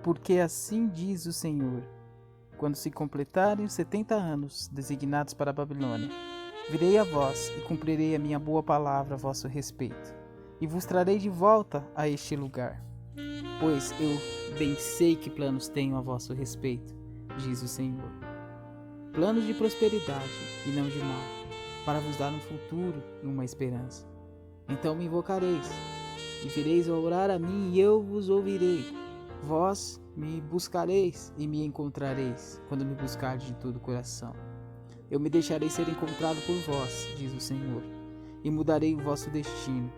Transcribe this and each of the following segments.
Porque assim diz o Senhor: quando se completarem os 70 anos designados para a Babilônia, virei a vós e cumprirei a minha boa palavra a vosso respeito, e vos trarei de volta a este lugar. Pois eu bem sei que planos tenho a vosso respeito, diz o Senhor. Planos de prosperidade e não de mal, para vos dar um futuro e uma esperança. Então me invocareis, e vireis a orar a mim, e eu vos ouvirei. Vós me buscareis e me encontrareis, quando me buscardes de todo o coração. Eu me deixarei ser encontrado por vós, diz o Senhor, e mudarei o vosso destino.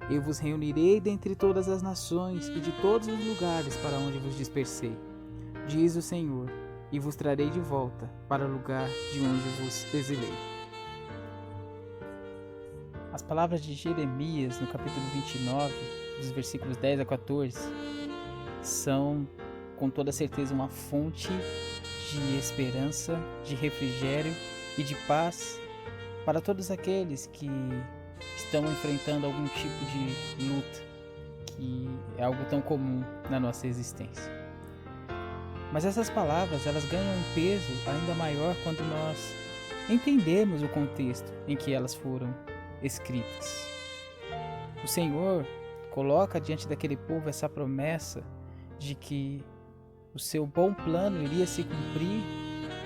Eu vos reunirei dentre todas as nações e de todos os lugares para onde vos dispersei, diz o Senhor, e vos trarei de volta para o lugar de onde vos exilei. As palavras de Jeremias, no capítulo 29, dos versículos 10 a 14, são com toda certeza uma fonte de esperança, de refrigério e de paz para todos aqueles que estão enfrentando algum tipo de luta, que é algo tão comum na nossa existência. Mas essas palavras, elas ganham um peso ainda maior quando nós entendemos o contexto em que elas foram escritas. O Senhor coloca diante daquele povo essa promessa de que o seu bom plano iria se cumprir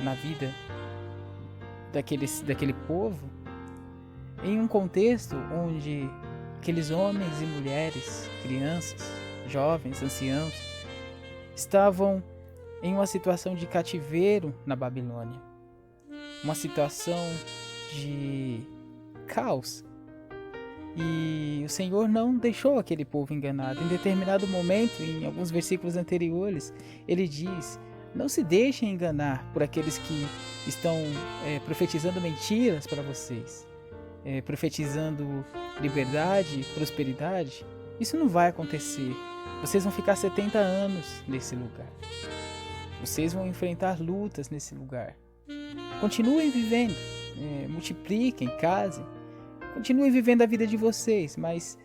na vida daquele povo, em um contexto onde aqueles homens e mulheres, crianças, jovens, anciãos, estavam em uma situação de cativeiro na Babilônia, uma situação de caos. E o Senhor não deixou aquele povo enganado. Em determinado momento, em alguns versículos anteriores, ele diz: não se deixem enganar por aqueles que estão profetizando mentiras para vocês, profetizando liberdade, prosperidade. Isso não vai acontecer. Vocês vão ficar 70 anos nesse lugar. Vocês vão enfrentar lutas nesse lugar. Continuem vivendo, multipliquem, casem. Continuem vivendo a vida de vocês, mas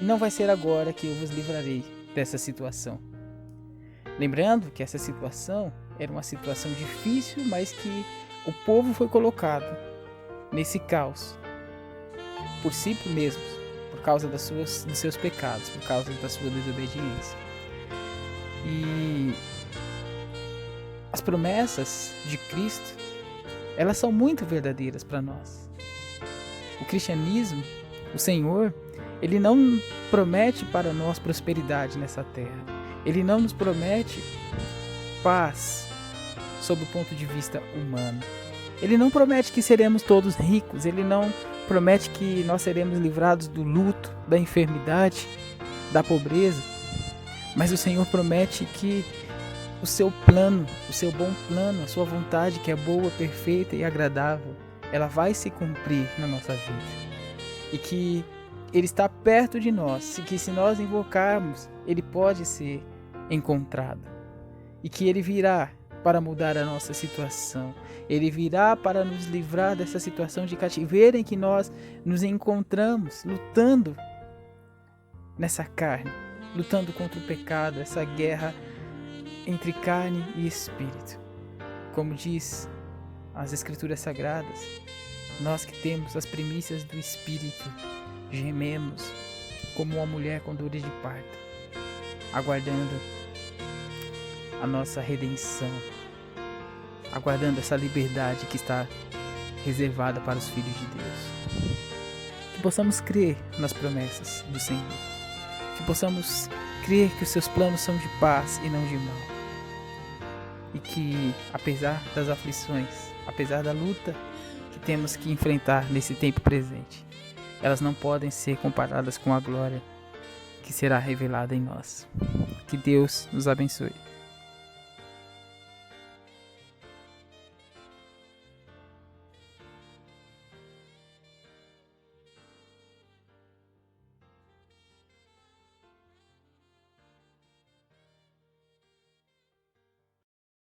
não vai ser agora que eu vos livrarei dessa situação. Lembrando que essa situação era uma situação difícil, mas que o povo foi colocado nesse caos por si mesmos, por causa dos seus pecados, por causa da sua desobediência. E as promessas de Cristo, elas são muito verdadeiras para nós. O cristianismo, o Senhor, Ele não promete para nós prosperidade nessa terra. Ele não nos promete paz sob o ponto de vista humano. Ele não promete que seremos todos ricos. Ele não promete que nós seremos livrados do luto, da enfermidade, da pobreza. Mas o Senhor promete que o seu plano, o seu bom plano, a sua vontade, que é boa, perfeita e agradável, ela vai se cumprir na nossa vida. E que Ele está perto de nós, e que se nós invocarmos, Ele pode ser encontrado. E que Ele virá para mudar a nossa situação. Ele virá para nos livrar dessa situação de cativeiro em que nós nos encontramos, lutando nessa carne, lutando contra o pecado, essa guerra entre carne e espírito. Como diz as Escrituras Sagradas, nós que temos as primícias do Espírito, gememos como uma mulher com dores de parto, aguardando a nossa redenção, aguardando essa liberdade que está reservada para os filhos de Deus. Que possamos crer nas promessas do Senhor, que possamos crer que os seus planos são de paz e não de mal. E que, apesar das aflições, apesar da luta que temos que enfrentar nesse tempo presente, elas não podem ser comparadas com a glória que será revelada em nós. Que Deus nos abençoe.